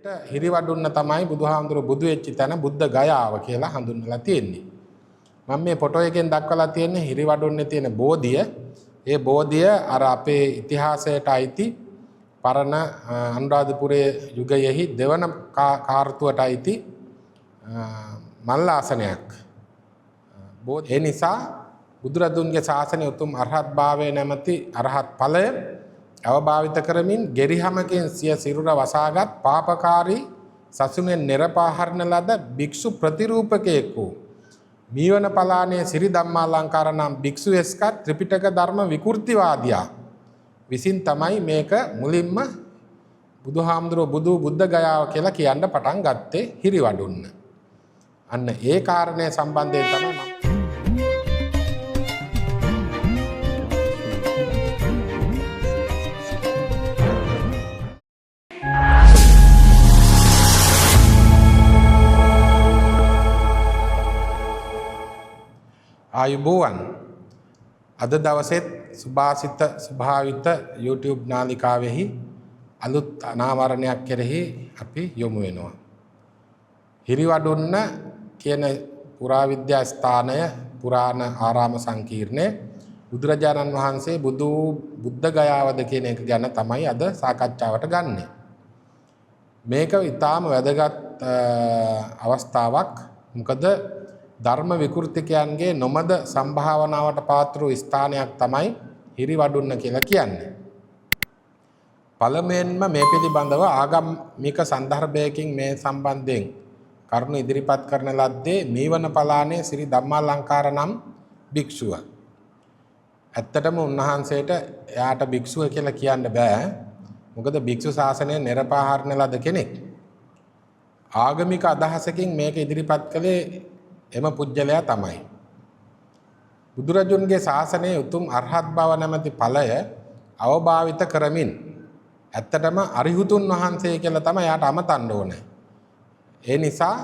හිරිවඩුන්න තමයි බුදුහාමුදුරුවෝ බුදු වෙච්ච තැන බුද්ධ ගයාව කියලා හඳුන්වලා තියෙන්නේ. මම මේ ෆොටෝ එකෙන් දක්වලා තියෙන්නේ හිරිවඩුන්නේ තියෙන බෝධිය. ඒ බෝධිය අර අපේ ඉතිහාසයට අයිති පරණ අනුරාධපුරයේ යුගයෙහි දෙවන කාර්තුවට අයිති මල් ආසනයක්. ඒ නිසා බුදුරදුන්ගේ ශාසනය උතුම් අරහත් භාවය නැමැති අරහත් ඵලය අවභාවිත කරමින් ගෙරිහමකින් සිය සිරුර වසාගත් පාපකාරී සසුනෙන් නිරපාහරණ ලද භික්ෂු ප්‍රතිරූපකයෙක් වූ මීවන පලානේ සිරි ධම්මාලංකාර නම් භික්ෂු එස්කත් ත්‍රිපිටක ධර්ම විකෘතිවාදියා විසින් තමයි මේක මුලින්ම බුදුහාමුදුරුවෝ බුද්ධ ගයාව කියලා කියන්න පටන් ගත්තේ හිරිවඩුන්න. අන්න ඒ කාරණය සම්බන්ධයෙන් තමයි මම ආයුබෝවන් අද දවසෙත් සුභාසිත ස්වභාවිත YouTube නාලිකාවෙහි අලුත් අනාවරණයක් කෙරෙහි අපි යොමු වෙනවා. හිරිවඩුන්න කියන පුරාවිද්‍යා ස්ථානය පුරාණ ආරාම සංකීර්ණය බුදුරජාණන් වහන්සේ බුද්ධ ගයාවද කියන එක ගැන තමයි අද සාකච්ඡාවට ගන්නෙ. මේක ඉතාම වැදගත් අවස්ථාවක්. මොකද ධර්ම විකෘතිකයන්ගේ නොමද සම්භාවනාවට පාත්‍ර වූ ස්ථානයක් තමයි හිරිවඩුන්න කියලා කියන්නේ. පළමුවෙන්ම මේ පිළිබඳව ආගමික සන්දර්භයකින් මේ සම්බන්ධයෙන් කරුණු ඉදිරිපත් කරන ලද්දේ මීවන පලානේ සිරි ධම්මාලංකාර නම් භික්ෂුව. ඇත්තටම උන්වහන්සේට එයාට භික්ෂුව කියලා කියන්න බෑ. මොකද භික්ෂු ශාසනය නිරපාහරණ ලද කෙනෙක්. ආගමික අදහසකින් මේක ඉදිරිපත් කළේ එම පුජ්‍යලයා තමයි. බුදුරජුන්ගේ ශාසනයේ උතුම් අරහත් බව නැමැති ඵලය අවභාවිත කරමින් ඇත්තටම අරිහුතුන් වහන්සේ කියලා තමයි යාට අමතන්න ඕනේ. ඒ නිසා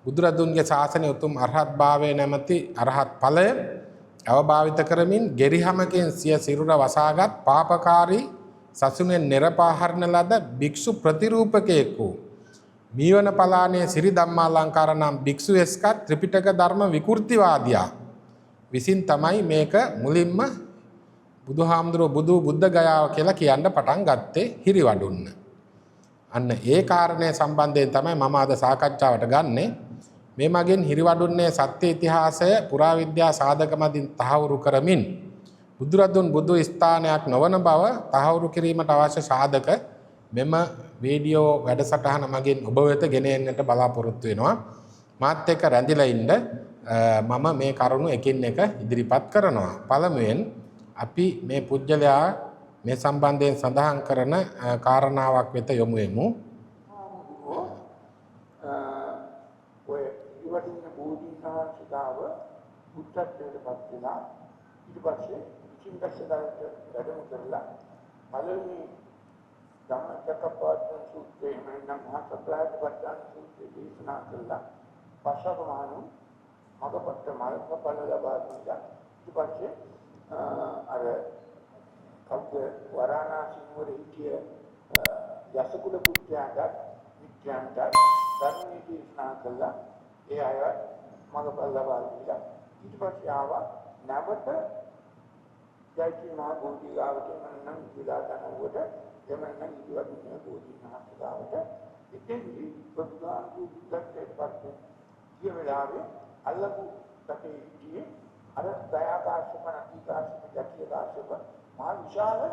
බුදුරජුන්ගේ ශාසනයේ උතුම් අරහත් භාවය නැමැති අරහත් ඵලය අවභාවිත කරමින් ගෙරිහමකින් සිය සිරුර වසාගත් පාපකාරී සසුනෙන් නිරපාහරණ ලද භික්ෂු ප්‍රතිරූපකයෙක් වූ මීවන පලානේ සිරි ධම්මාලංකාර නම් භික්ෂු එස්කත් ත්‍රිපිටක ධර්ම විකෘතිවාදියා විසින් තමයි මේක මුලින්ම බුදුහාමුදුරුවෝ බුද්ධ ගයාව කියලා කියන්න පටන් ගත්තේ හිරිවඩුන්න. අන්න ඒ කාරණය සම්බන්ධයෙන් තමයි මම අද සාකච්ඡාවට ගන්නෙ. මේ මගින් හිරිවඩුන්නේ සත්‍ය ඉතිහාසය පුරාවිද්‍යා සාධක මතින් තහවුරු කරමින් බුදුරදුන් බුදු ස්ථානයක් නොවන බව තහවුරු කිරීමට අවශ්‍ය සාධක මෙම වීඩියෝ වැඩසටහන මගින් ඔබ වෙත ගෙන එන්නට බලාපොරොත්තු වෙනවා. මාත් එක්ක රැඳිලා ඉන්න මම මේ කරුණු එකින් එක ඉදිරිපත් කරනවා. පළමුවෙන් අපි මේ පුජ්‍යලයා මේ සම්බන්ධයෙන් සඳහන් කරන කාරණාවක් වෙත යොමු වෙමු. ඔය ඉවටින් බෝධිසත්වව බුද්ධත්වයට පත් වෙලා ඊට පස්සේ චින්තකසදාට වැඩම කරලා පළවෙනි ධම්මචක්කප්පවත්තන සූත්‍රයේ නම් මහසත්‍රාජපත්තන සූත්‍රයේ දේශනා කළා. පස්සවමානු මගපත්ත මාර්ගඵල ලබා දුන්නා. ඊට පස්සේ අර කවුද වරාණසි නුවර හිටිය යසකුල පුත්‍රයාට විද්‍යාන්ත ධර්මයේ දේශනා කළා. ඒ අය මගපල ලබා දුන්නා. ඊට පස්සේ ආවා නැවත ජයති මහ බෝධිගාවට නම් විලා ගන්නකොට එමන්නම් ඉවතුනේ බෝධිනාථගාවට ඉතින්දී බුදුහාමුදුරු බුද්ධත්වයට පත් ගිය වෙලාවේ අල්ලපු කටේ හිටියේ අර දයාකාශක අතිකාශක ජටිලකාශක මහ විශාල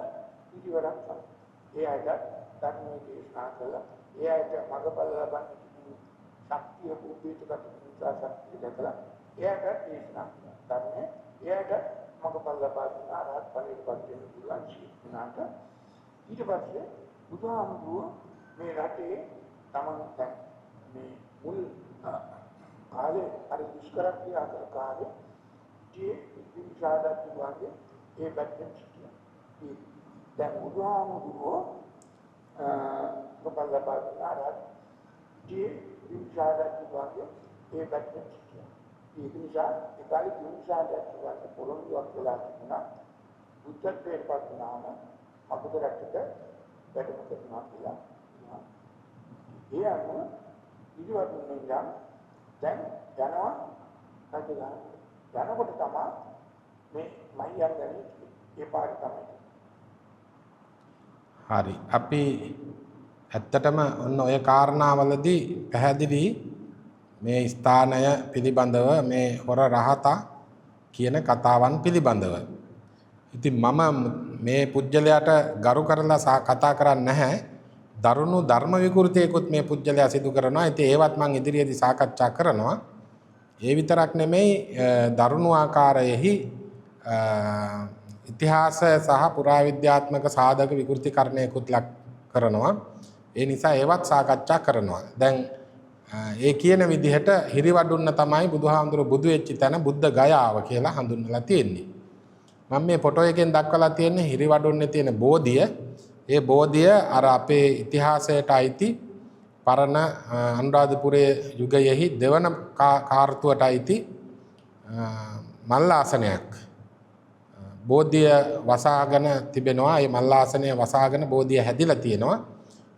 පිරිවරක් තමයි. ඒ අයට ධර්මයේ දේශනා කළා. ඒ අයට මඟපල ලබන්න ශක්තිය උපේතකට නිසා ශක්තිය දැකලා ඒ අයට දේශනා කළා. ධර්මයේ ඒ අයට මඟපල ලබා දුන්න ආරහත් ඵලයට පත් වෙන්න පුළුවන් ශීක්ෂණාට. ඊට පස්සේ බුදුහාමුදුරුවෝ මේ රටේ තමන් දැන් මේ මුල් කාලේ අර දුෂ්කර ක්‍රියා කර කාලේ ඒ විචාරයක් වගේ ඒ පැත්තෙන් සිටියා. දැන් බුදුහාමුදුරුවෝ මඟපල ලබා දුන්න ආරහත් ඒ විචාරයක් වගේ ඒ පැත්තෙන් සිටියා. ඒ නිසා ඒ කාලේ විචාරයක් වගේ පොළොන්නරුවක් වෙලා තිබුණා. බුද්ධත්වයට පත් වුණාම අපේ රටට වැඩම කරනවා කියලා. ඒ අනුව ඉදිවතුන් ඉඳන් දැන් යනවා රජගහ. යනකොට තමයි මේ මහියන් ගැන ඒ පාඩි තමයි. හරි. අපි ඇත්තටම ඔන්න ඔය කාරණාවලදී පැහැදිලි මේ ස්ථානය පිළිබඳව මේ හොර රහතා කියන කතාවන් පිළිබඳව. ඉතින් මම මේ පුජ්‍යලයට ගරු කරලා කතා කරන්නේ නැහැ. දරුණු ධර්ම විකෘතියකුත් මේ පුජ්‍යලයා සිදු කරනවා. ඉතින් ඒවත් මම ඉදිරියේදී සාකච්ඡා කරනවා. ඒ විතරක් නෙමෙයි දරුණු ආකාරයෙහි ඉතිහාස සහ පුරාවිද්‍යාත්මක සාධක විකෘතිකරණයකුත් ලක් කරනවා. ඒ නිසා ඒවත් සාකච්ඡා කරනවා. දැන් ඒ කියන විදිහට හිරිවඩුන්න තමයි බුදුහාමුදුරුවෝ බුදු වෙච්ච තැන බුද්ධ ගයාව කියලා හඳුන්වලා තියෙන්නේ. මම මේ ෆොටෝ එකෙන් දක්වලා තියෙන්නේ හිරිවඩුන්නේ තියෙන බෝධිය. ඒ බෝධිය අර අපේ ඉතිහාසයට අයිති පරණ අනුරාධපුරයේ යුගයෙහි දෙවන කාර්තුවට අයිති මල්ලාසනයක්. බෝධිය වසාගෙන තිබෙනවා. ඒ මල්ලාසනය වසාගෙන බෝධිය හැදිලා තියෙනවා.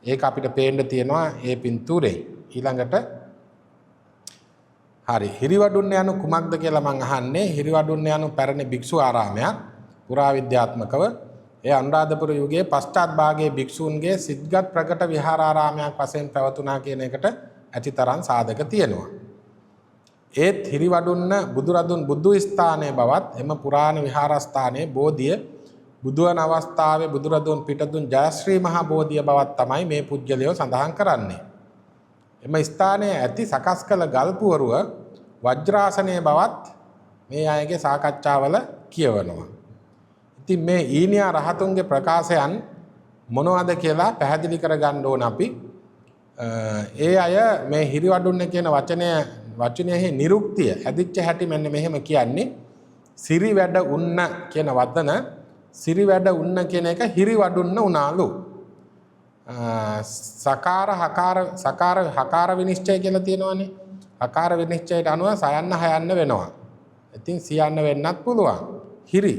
ඒක අපිට පේන්න තියෙනවා ඒ පින්තූරේ. ඊළඟට හරි හිරිවඩුන්න යනු කුමක්ද කියලා මම අහන්නේ. හිරිවඩුන්න යනු පැරණි භික්ෂු ආරාමයක් පුරාවිද්‍යාත්මකව. ඒ අනුරාධපුර යුගයේ පශ්චාත් භාගයේ භික්ෂූන්ගේ සිද්ගත් ප්‍රකට විහාරාරාමයක් වශයෙන් පැවතුණා කියන එකට ඇතිතරම් සාධක තියෙනවා. ඒත් හිරිවඩුන්න බුදුරදුන් බුදු ස්ථානයේ බවත් එම පුරාණ විහාරස්ථානයේ බෝධිය බුදුන් අවස්ථාවේ බුදුරදුන් පිටදුන් ජයශ්‍රී මහා බෝධිය බවත් තමයි මේ පුජ්‍යලයෝ සඳහන් කරන්නේ. එම ස්ථානයේ ඇති සකස් කළ ගල්පුවරුව වජ්‍රාසනයේ බවත් මේ අයගේ සාකච්ඡාවල කියවනවා. ඉතින් මේ ඊනියා රහතුන්ගේ ප්‍රකාශයන් මොනවද කියලා පැහැදිලි කරගන්න ඕන අපි. ඒ අය මේ හිරිවඩුන්න කියන වචනයේ නිරුක්තිය හැදිච්ච හැටි මෙන්න මෙහෙම කියන්නේ. සිරි වැඩ උන්න කියන වදන සිරි වැඩ උන්න කියන එක හිරිවඩුන්න උනාලු. සකාර හකාර විනිශ්චය කියලා තියෙනවානේ. හකාර විනිශ්චයට අනුව සයන්න හයන්න වෙනවා. ඉතින් සියන්න වෙන්නත් පුළුවන්. හිරි.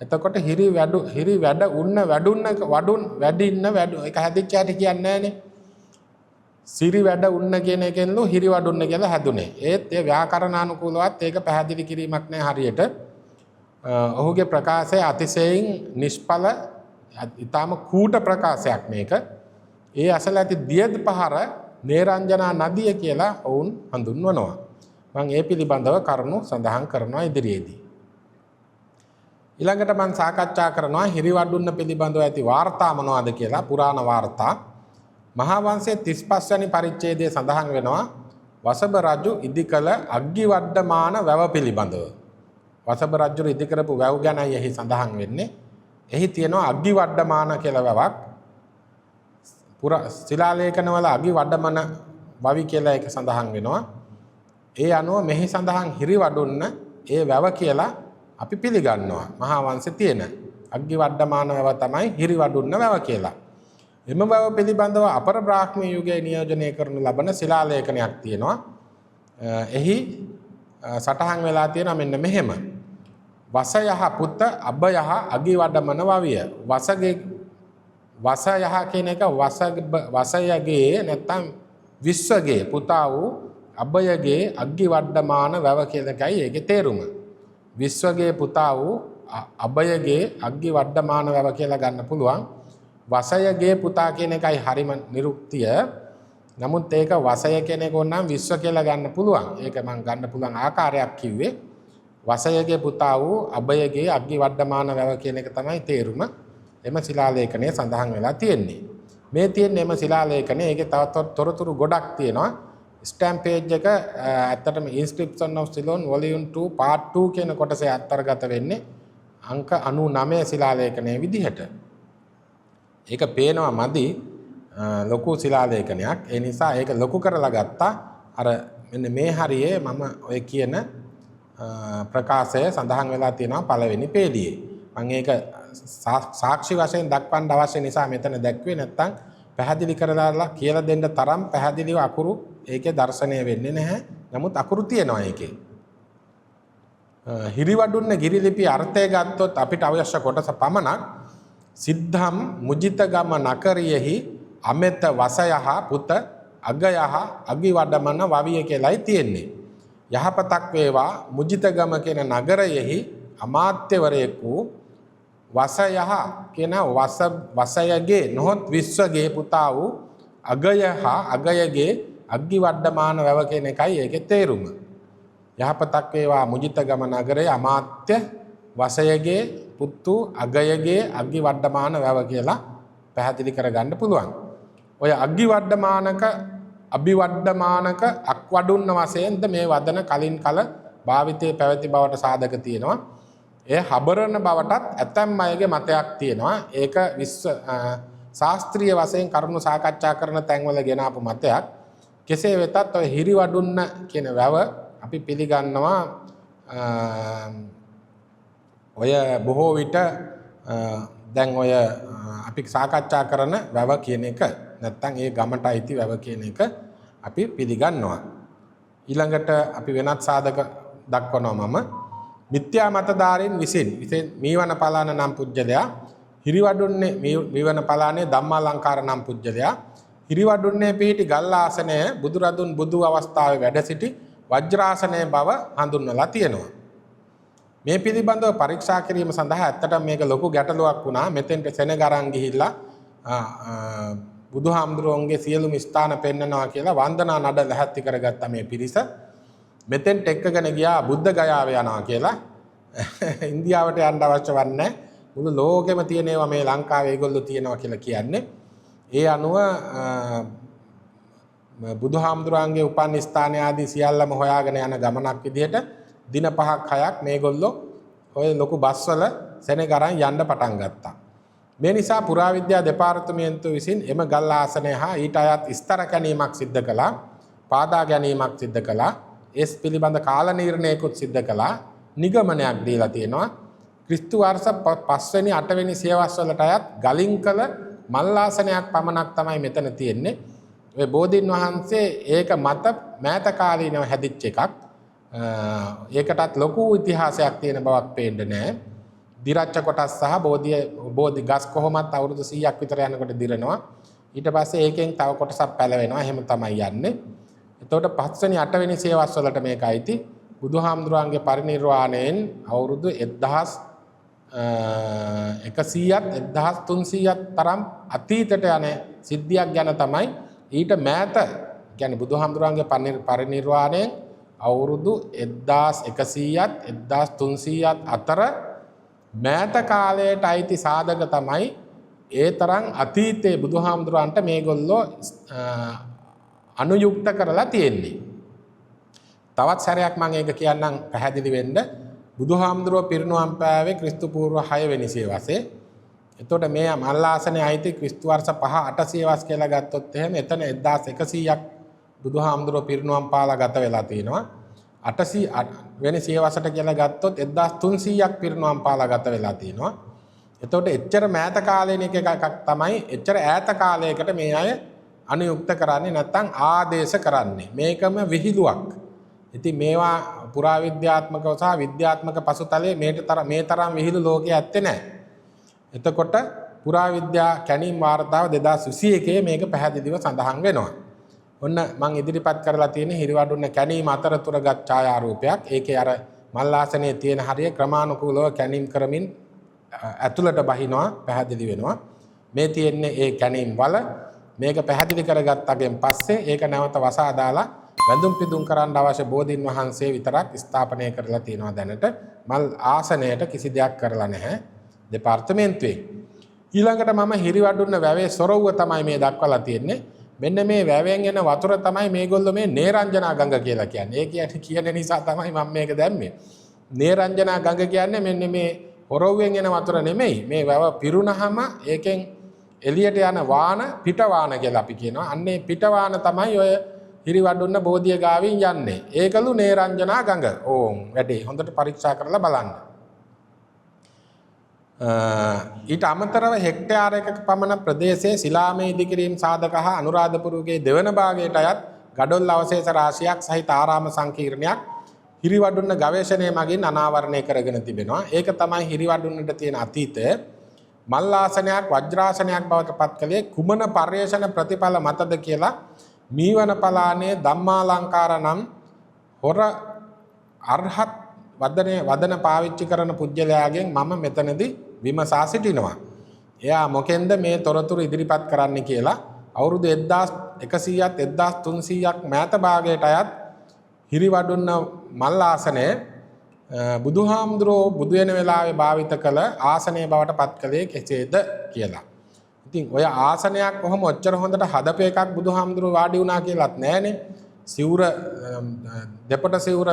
එතකොට හිරි වැඩ උන්න වැඩුන්න වඩුන් වැඩින්න වැඩු ඒක හැදිච්ච හැටි කියන්නේ නැහනේ. සිරි වැඩ උන්න කියන එකෙන්ලු හිරි වඩුන්න කියලා හැදුනේ. ඒත් ඒ ව්‍යාකරණානුකූලවත් ඒක පැහැදිලි කිරීමක් නැහැ හරියට. ඔහුගේ ප්‍රකාශය අතිශයින් නිෂ්ඵල ඊටම කූට ප්‍රකාශයක් මේක. ඒ අසල ඇති දියද පහර නේරංජනා නදිය කියලා ඔවුන් හඳුන්වනවා. මම ඒ පිළිබඳව කරුණු සඳහන් කරනවා ඉදිරියේදී. ඊළඟට මම සාකච්ඡා කරනවා හිරිවඩුන්න පිළිබඳව ඇති වාර්තා මොනවද කියලා. පුරාණ වාර්තා මහා වංශයේ 35 වෙනි පරිච්ඡේදයේ සඳහන් වෙනවා වසභ රජු ඉදිකල අග්ගිවඩ්ඩමාන වැව පිළිබඳව. වසභ රජු ඉදිකරපු වැව් ගැනයි එහි සඳහන් වෙන්නේ. එහි තියෙනවා අග්ගිවඩ්ඩමාන කියලා වැවක්. ශිලාලේඛනවල අග්ගිවඩ්ඩමන වවි කියලා එක සඳහන් වෙනවා. ඒ අනුව මෙහි සඳහන් හිරිවඩුන්න ඒ වැව කියලා අපි පිළිගන්නවා. මහා වංශයේ තියෙන අග්ගිවඩ්ඩමාන වැව තමයි හිරිවඩුන්න වැව කියලා. එම වැව පිළිබඳව අපර බ්‍රාහ්මී යුගයේ නියෝජනය කරනු ලබන ශිලාලේඛනයක් තියෙනවා. එහි සටහන් වෙලා තියෙනවා මෙන්න මෙහෙම. වසයහ පුත අබයහ අගිවඩමන වවිය. වසයහ කියන එක වසයගේ නැත්තම් විශ්වගේ පුතා වූ අබයගේ අග්ගිවඩ්ඩමාන වැව කියන එකයි ඒකේ තේරුම. විශ්වගේ පුතා වූ අබයගේ අග්ගිවඩ්ඩමාන වැව කියලා ගන්න පුළුවන්. වසයගේ පුතා කියන එකයි හරිම නිරුක්තිය. නමුත් ඒක වසය කියන එක ඕනම් විශ්ව කියලා ගන්න පුළුවන්. ඒක මම ගන්න පුළුවන් ආකාරයක් කිව්වේ. වසයගේ පුතා වූ අබයගේ අග්ගිවඩ්ඩමාන වැව කියන එක තමයි තේරුම. එම ශිලාලේඛනයේ සඳහන් වෙලා තියෙන්නේ. මේ තියෙන එම ශිලාලේඛනයේ ඒකේ තවත් තොරතුරු ගොඩක් තියෙනවා. ස්ටැම්ප් පේජ් එක ඇත්තටම inscription of Ceylon volume 2 part 2 කියන කොටසේ අන්තර්ගත වෙන්නේ අංක 99 ශිලාලේඛනයේ විදිහට. ඒක පේනවා මදි ලොකු ශිලාලේඛනයක්. ඒ නිසා ඒක ලොකු කරලා ගත්තා. අර මෙන්න මේ හරියේ මම ඔය කියන ප්‍රකාශය සඳහන් වෙලා තියෙනවා පළවෙනි පේළියේ. මම ඒක සාක්ෂි වශයෙන් දක්වන්න අවශ්‍ය නිසා මෙතන දැක්වේ. නැත්තම් පැහැදිලි කරලා කියලා දෙන්න තරම් පැහැදිලිව අකුරු ඒකේ දර්ශනය වෙන්නේ නැහැ. නමුත් අකුරු තියෙනවා ඒකේ. හිරිවඩුන්න ගිරිලිපි අර්ථය ගත්තොත් අපිට අවශ්‍ය කොටස පමණක් සිද්ධම් මුජිතගම නකරියෙහි අමෙත වසයහ පුත අගයහ අගි වඩමන වවිය කියලායි තියෙන්නේ. යහපතක් වේවා මුජිතගම කියන නගරයෙහි අමාත්‍යවරයෙකු වසයහ කියන වසයගේ නොහොත් විශ්වගේ පුතා වූ අගයහ අගයගේ අග්ගි වඩ්ඩමාන වැව කියන එකයි ඒකේ තේරුම. යහපතක් වේවා මුජිතගම නගරයේ අමාත්‍ය වසයගේ පුතු අගයගේ අග්ගි වඩ්ඩමාන වැව කියලා පැහැදිලි කරගන්න පුළුවන්. ඔය අග්ගි වඩ්ඩමානක අභිවඩ්ඩමානක අක්වඩුන්න වශයෙන්ද මේ වදන කලින් කල භාවිතයේ පැවති බවට සාධක තියෙනවා. ඒ හබරන බවටත් ඇතැම් අයගේ මතයක් තියෙනවා. ඒක ශාස්ත්‍රීය වශයෙන් කරුණු සාකච්ඡා කරන තැන්වල ගෙන ආපු මතයක්. කෙසේ වෙතත් ඔය හිරිවඩුන්න කියන වැව අපි පිළිගන්නවා ඔය බොහෝ විට දැන් ඔය අපි සාකච්ඡා කරන වැව කියන එක නැත්තම් ඒ ගමට අයිති වැව කියන එක අපි පිළිගන්නවා. ඊළඟට අපි වෙනත් සාධක දක්වනවා මම මිත්‍යා මතධාරීන් විසින් මීවන පලාන නම් පුජ්‍යලයා හිරිවඩුන්නේ මීවන පලානේ ධම්මාලංකාර නම් පුජ්‍යලයා හිරිවඩුන්නේ පිහිටි ගල් ආසනය බුදුරදුන් බුදු අවස්ථාවේ වැඩ සිටි වජ්‍රාසනය බව හඳුන්වලා තියෙනවා. මේ පිළිබඳව පරීක්ෂා කිරීම සඳහා ඇත්තටම මේක ලොකු ගැටලුවක් වුණා. මෙතෙන්ට සෙනග අරන් ගිහිල්ලා බුදුහාමුදුරුවන්ගේ සියලුම ස්ථාන පෙන්නනවා කියලා වන්දනා නඩ ලැහැත්ති කරගත්ත මේ පිරිස මෙතෙන්ට එක්කගෙන ගියා බුද්ධ ගයාව යනවා කියලා. ඉන්දියාවට යන්න අවශ්‍ය වන්නේ මුළු ලෝකෙම තියෙන ඒවා මේ ලංකාවේ ඒගොල්ලෝ තියෙනවා කියලා කියන්නේ. ඒ අනුව බුදුහාමුදුරන්ගේ උපන් ස්ථාන ආදී සියල්ලම හොයාගෙන යන ගමනක් විදිහට දින 5ක් 6ක් මේගොල්ලෝ ඔය ලොකු බස්වල සෙනග අරන් යන්න පටන් ගත්තා. මේ නිසා පුරාවිද්‍යා දෙපාර්තමේන්තුව විසින් එම ගල් ආසනය හා ඊට අයත් ස්තර ගැනීමක් සිද්ධ කළා. පාදා ගැනීමක් සිද්ධ කළා. ඒස් පිළිබඳ කාල නිර්ණයකුත් සිද්ධ කළා. නිගමනයක් දීලා තියෙනවා. ක්‍රිස්තු වර්ෂ 5 වෙනි 8 වෙනි සියවස් වලට අයත් ගලින් කළ මල් ආසනයක් පමණක් තමයි මෙතන තියෙන්නේ. ඔය බෝධින් වහන්සේ ඒක මත මෑත කාලීනව හැදිච්ච එකක්. ඒකටත් ලොකු ඉතිහාසයක් තියෙන බවක් පේන්නේ නැහැ. දිරච්ච කොටස් සහ බෝධි ගස් කොහොමත් අවුරුදු 100ක් විතර යනකොට දිරනවා. ඊට පස්සේ ඒකෙන් තව කොටසක් පැලවෙනවා. එහෙම තමයි යන්නේ. එතකොට 5 වෙනි 8 වෙනි සියවස් වලට මේකයිති බුදුහාමුදුරන්ගේ පරිනිර්වාණයෙන් අවුරුදු 1100ත් 1300ත් තරම් අතීතයට යන සිද්ධියක් ගැන තමයි ඊට මෑත කියන්නේ බුදුහාමුදුරන්ගේ පරිනිර්වාණයෙන් අවුරුදු 1100ත් 1300ත් අතර මෑත කාලයට අයිති සාධක තමයි ඒ තරම් අතීතයේ බුදුහාමුදුරන්ට මේගොල්ලෝ අනුයුක්ත කරලා තියෙන්නේ. තවත් සැරයක් මම ඒක කියන්නම් පැහැදිලි වෙන්න. බුදුහාමුදුරුව පිරිනුවම් පෑවේ ක්‍රිස්තු පූර්ව 6 වෙනි සියවසේ. එතකොට මේ මල් ආසනේ අයිති ක්‍රිස්තු වර්ෂ 5 8 සියවස් කියලා ගත්තොත් එහෙම එතන 1100ක් බුදුහාමුදුරුව පිරිනුවම් පාලා ගත වෙලා තිනවා. 800 වෙනි සියවසට කියලා ගත්තොත් 1300ක් පිරිනුවම් පාලා ගත වෙලා තිනවා. එතකොට එච්චර මෑත කාලේන එකක් තමයි එච්චර ඈත කාලයකට මේ අය අනුයුක්ත කරන්නේ නැත්නම් ආදේශ කරන්නේ. මේකම විහිළුවක්. ඉතින් මේවා පුරාවිද්‍යාත්මකව සහ විද්‍යාත්මක පසුතලයේ මේ තරම් විහිළු ලෝකයේ ඇත්තේ නැහැ. එතකොට පුරාවිද්‍යා කැණීම් වාර්තාව 2021 මේක පැහැදිලිව සඳහන් වෙනවා. ඔන්න මම ඉදිරිපත් කරලා තියෙන හිරිවඩුන්න කැණීම් අතරතුරගත් ඡායාරූපයක්. ඒකේ අර මල් ආසනයේ තියෙන හරිය ක්‍රමානුකූලව කැණීම් කරමින් ඇතුළට බහිනවා පැහැදිලි වෙනවා. මේ තියෙන්නේ ඒ කැණීම් වල මේක පැහැදිලි කරගත්තගෙන් පස්සේ ඒක නැවත වසා දාලා වැඳුම් පිදුම් කරන්න අවශ්‍ය බෝධින් වහන්සේ විතරක් ස්ථාපනය කරලා තියෙනවා දැනට. මල් ආසනයට කිසි දෙයක් කරලා නැහැ දෙපාර්තමේන්තුවේ. ඊළඟට මම හිරිවඩුන්න වැවේ සොරවුව තමයි මේ දක්වලා තියෙන්නේ. මෙන්න මේ වැවෙන් එන වතුර තමයි මේගොල්ලෝ මේ නේරංජනා ගඟ කියලා කියන්නේ. ඒ කියන නිසා තමයි මම මේක දැම්මේ. නේරංජනා ගඟ කියන්නේ මෙන්න මේ හොරවුවෙන් එන වතුර නෙමෙයි. මේ වැව පිරුණහම ඒකෙන් එළියට යන වාන පිටවාන කියලා අපි කියනවා. අන්නේ පිටවාන තමයි ඔය හිරිවඩුන්න බෝධිය ගාවින් යන්නේ. ඒකලු නේරංජනා ගඟ. ඕම් වැඩේ හොඳට පරීක්ෂා කරලා බලන්න. ඊට අමතරව හෙක්ටයාර එකක පමණ ප්‍රදේශයේ ශිලාමය ඉදිකිරීම් සාධක හා අනුරාධපුරගේ දෙවන භාගයට අයත් ගඩොල් අවශේෂ රාශියක් සහිත ආරාම සංකීර්ණයක් හිරිවඩුන්න ගවේෂණය මගින් අනාවරණය කරගෙන තිබෙනවා. ඒක තමයි හිරිවඩුන්නට තියෙන අතීතය. මල් ආසනයක් වජ්‍රාසනයක් බවට පත් කළේ කුමන පර්යේෂණ ප්‍රතිඵල මතද කියලා මීවන පලානේ ධම්මාලංකාර නම් හොර අර්හත් වදන පාවිච්චි කරන පුජ්‍යලයාගෙන් මම මෙතනදී විමසා සිටිනවා. එයා මොකෙන්ද මේ තොරතුරු ඉදිරිපත් කරන්න කියලා අවුරුදු 1100ත් 1300ක් මෑත භාගයට අයත් හිරිවඩුන්න මල් ආසනය බුදුහාමුදුරුවෝ බුදු වෙන වෙලාවේ භාවිත කළ ආසනය බවට පත් කළේ කෙසේද කියලා. ඉතින් ඔය ආසනයක් කොහොම ඔච්චර හොඳට හදපු එකක් බුදුහාමුදුරුවෝ වාඩි වුණා කියලාත් නෑනේ. සිවුර දෙපොට සිවුර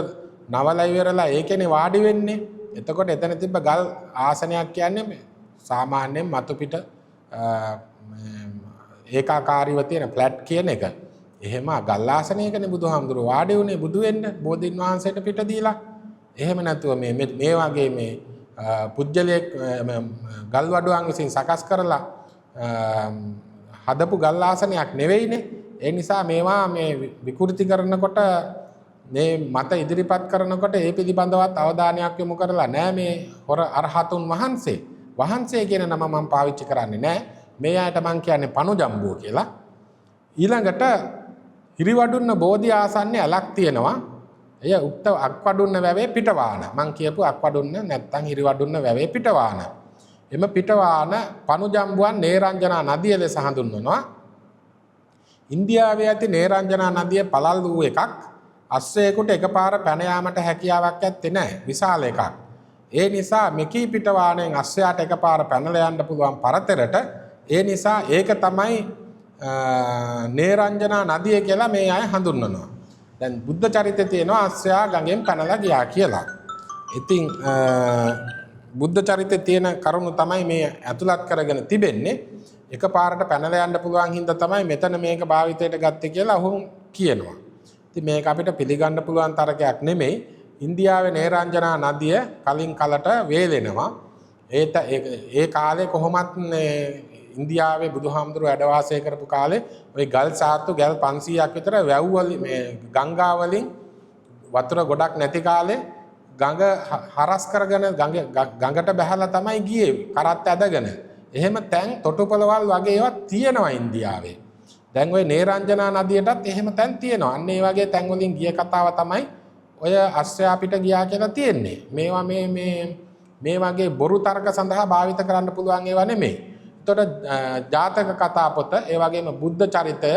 නවලා ඉවරලා ඒකනේ වාඩි වෙන්නේ. එතකොට එතන තිබ්බ ගල් ආසනයක් කියන්නේ සාමාන්‍යයෙන් මතු පිට ඒකාකාරීව තියෙන ෆ්ලැට් කියන එක. එහෙම ගල් ආසනයකනේ බුදුහාමුදුරුවෝ වාඩි වුණේ බුදු වෙන්න බෝධීන් වහන්සේට පිට දීලා. එහෙම නැතුව මේ වගේ මේ පුජ්‍යලයක් ගල් වඩුවන් විසින් සකස් කරලා හදපු ගල් ආසනයක් නෙවෙයිනේ. ඒ නිසා මේවා මේ විකෘති කරනකොට මේ මත ඉදිරිපත් කරනකොට ඒ පිළිබඳවත් අවධානයක් යොමු කරලා නෑ. මේ හොර අරහතුන් වහන්සේ කියන නම මම පාවිච්චි කරන්නේ නෑ. මේ ආයත මං කියන්නේ පනුජම්බුව කියලා. ඊළඟට හිරිවඩුන්න බෝධි ආසන්නේ අලක් තියෙනවා. එය උක්ත අක්වඩුන්න වැවේ පිටවාන. මං කියපු අක්වඩුන්න නැත්තම් හිරිවඩුන්න වැවේ පිටවාන. එම පිටවාන පනුජම්බුවන් නේරංජනා නදිය ලෙස හඳුන්වනවා. ඉන්දියාවේ ඇති නේරංජනා නදිය පළල් වූ එකක්. අස්සයෙකුට එකපාර පැන යාමට හැකියාවක් ඇත්තේ නැහැ. විශාල එකක්. ඒ නිසා මෙකී පිටවාණයෙන් අස්සයාට එකපාර පැනලා යන්න පුළුවන් පරතරට ඒ නිසා ඒක තමයි නේරංජනා නදිය කියලා මේ අය හඳුන්වනවා. දැන් බුද්ධ චරිතයේ තියෙනවා අස්සයා ගඟෙන් පැනලා ගියා කියලා. ඉතින් බුද්ධ චරිතයේ තියෙන කරුණු තමයි මේ ඇතුළත් කරගෙන තිබෙන්නේ. එකපාරට පැනලා යන්න පුළුවන් හින්දා තමයි මෙතන මේක භාවිතයට ගත්තේ කියලා ඔහු කියනවා. ඉතින් මේක අපිට පිළිගන්න පුළුවන් තරකයක් නෙමෙයි. ඉන්දියාවේ නේරංජනා නදිය කලින් කලට වේලෙනවා. ඒ කාලේ කොහොමත් ඉන්දියාවේ බුදුහාමුදුරුවෝ වැඩ වාසය කරපු කාලේ ওই ගල් සාත්තු ගල් 500ක් විතර වැව් වලින් මේ ගංගා වලින් වතුර ගොඩක් නැති කාලේ ගඟ හරස් කරගෙන ගඟට බහැලා තමයි ගියේ කරත් ඇදගෙන. එහෙම තැන් තොටුපළවල් වගේ ඒවා තියෙනවා ඉන්දියාවේ. දැන් ওই නේරංජනා නදියටත් එහෙම තැන් තියෙනවා. අන්න ඒ වගේ තැන් වලින් ගිය කතාව තමයි ඔය අස්සයා පිට ගියා කියලා තියෙන්නේ. මේවා මේ වගේ බොරු තර්ක සඳහා භාවිත කරන්න පුළුවන් ඒවා නෙමෙයි. එතකොට ජාතක කතා පොත, ඒ වගේම බුද්ධ චරිතය,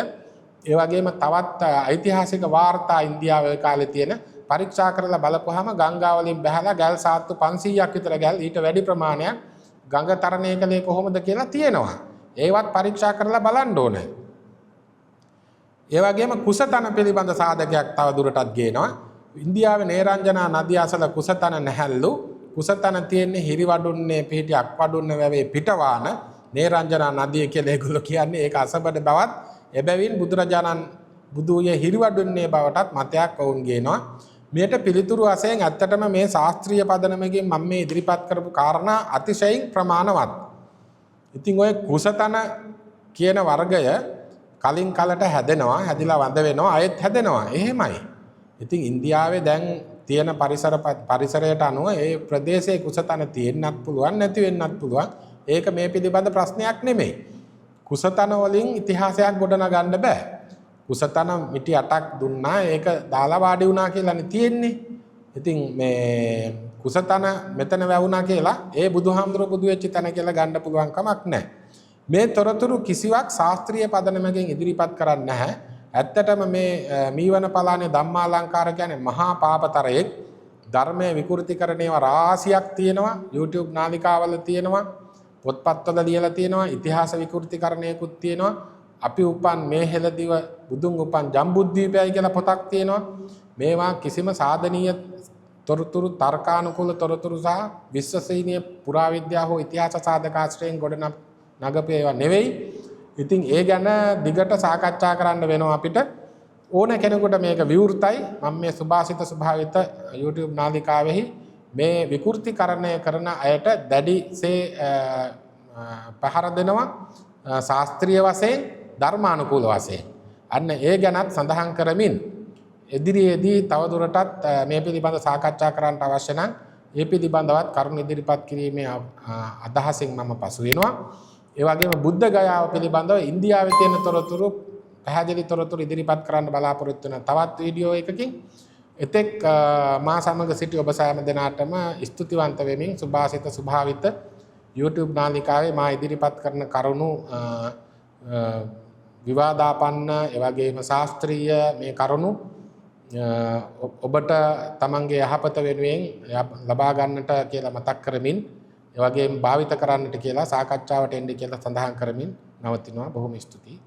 ඒ වගේම තවත් ඓතිහාසික වාර්තා ඉන්දියාවේ කාලේ තියෙන පරීක්ෂා කරලා බලපුවාම ගංගා වලින් බහැලා ගල් සාත්තු 500ක් විතර ගල් ඊට වැඩි ප්‍රමාණයක් ගඟ තරණය කළේ කොහොමද කියලා තියෙනවා. ඒවත් පරීක්ෂා කරලා බලන්න ඕනේ. ඒ වගේම කුසතන පිළිබඳ සාධකයක් තව දුරටත් ගේනවා. ඉන්දියාවේ නේරංජනා නදිය අසල කුසතන නැහැල්ලු. කුසතන තියෙන්නේ හිරිවඩුන්නේ පිහිටි අක්වඩුන්න වැවේ පිටවාන. නේරංජනා නදිය කියලා ඒගොල්ලෝ කියන්නේ ඒක අසබඩ බවත් එබැවින් බුදුරජාණන් බුදුයේ හිරිවඩුන්නේ බවටත් මතයක් වුන් ගේනවා. මේට පිළිතුරු වශයෙන් ඇත්තටම මේ ශාස්ත්‍රීය පදනමකින් මම මේ ඉදිරිපත් කරපු කාරණා අතිශයින් ප්‍රමාණවත්. ඉතින් ඔය කුසතන කියන වර්ගය කලින් කලට හැදෙනවා, හැදිලා වඳ වෙනවා, ආයෙත් හැදෙනවා. එහෙමයි. ඉතින් ඉන්දියාවේ දැන් තියෙන පරිසරයට අනුව ඒ ප්‍රදේශයේ කුසතන තියෙන්නත් පුළුවන්, නැති වෙන්නත් පුළුවන්. ඒක මේ පිළිබඳ ප්‍රශ්නයක් නෙමෙයි. කුසතන වලින් ඉතිහාසයක් ගොඩනගන්න බෑ. කුසතන මිටි 8ක් දුන්නා, ඒක දාලා වාඩි වුණා කියලානේ තියෙන්නේ. ඉතින් මේ කුසතන මෙතන වැවුණා කියලා ඒ බුදුහාමුදුරුවෝ බුදු වෙච්ච තැන කියලා ගන්න පුළුවන් කමක් නැහැ. මේ තොරතුරු කිසිවක් ශාස්ත්‍රීය පදනමකින් ඉදිරිපත් කරන්නේ නැහැ. ඇත්තටම මේ මීවන පලානේ ධම්මාලංකාර කියන්නේ මහා පාපතරයෙක්. ධර්මයේ විකෘති කරන ඒවා රාශියක් තියෙනවා. YouTube නාලිකාවල තියෙනවා. පොත්පත්වල ලියලා තියෙනවා. ඉතිහාස විකෘතිකරණයකුත් තියෙනවා. අපි උපන් මේ හෙළදිව බුදුන් උපන් ජම්බුද්දීපයයි කියලා පොතක් තියෙනවා. මේවා කිසිම සාධනීය තොරතුරු තර්කානුකූල තොරතුරු සහ විශ්වසනීය පුරාවිද්‍යාව හෝ ඉතිහාස සාධකාශ්‍රයෙන් ගොඩනගපු ඒවා නෙවෙයි. ඉතින් ඒ ගැන දිගට සාකච්ඡා කරන්න වෙනවා අපිට. ඕන කෙනෙකුට මේක විවෘතයි. මම මේ සුභාසිත ස්වභාවිත YouTube නාලිකාවෙහි මේ විකෘතිකරණය කරන අයට දැඩිසේ පහර දෙනවා ශාස්ත්‍රීය වශයෙන් ධර්මානුකූල වශයෙන්. අන්න ඒ ගැනත් සඳහන් කරමින් ඉදිරියේදී තවදුරටත් මේ පිළිබඳ සාකච්ඡා කරන්න අවශ්‍ය නම් ඒ පිළිබඳවත් කරුණු ඉදිරිපත් කිරීමේ අදහසින් මම පසු වෙනවා. ඒ වගේම බුද්ධ ගයාව පිළිබඳව ඉන්දියාවේ තියෙන තොරතුරු පැහැදිලි තොරතුරු ඉදිරිපත් කරන්න බලාපොරොත්තු වෙන තවත් වීඩියෝ එකකින්. එතෙක් මා සමග සිටි ඔබ සෑම දෙනාටම ස්තුතිවන්ත වෙමින් සුභාසිත සුභාවිත YouTube නාලිකාවේ මා ඉදිරිපත් කරන කරුණු විවාදාපන්න එවැගේම ශාස්ත්‍රීය මේ කරුණු ඔබට තමන්ගේ යහපත වෙනුවෙන් ලබා ගන්නට කියලා මතක් කරමින් එවැගේම භාවිත කරන්නට කියලා සාකච්ඡාවට එන්න කියලා සඳහන් කරමින් නවතිනවා. බොහොම ස්තුතියි.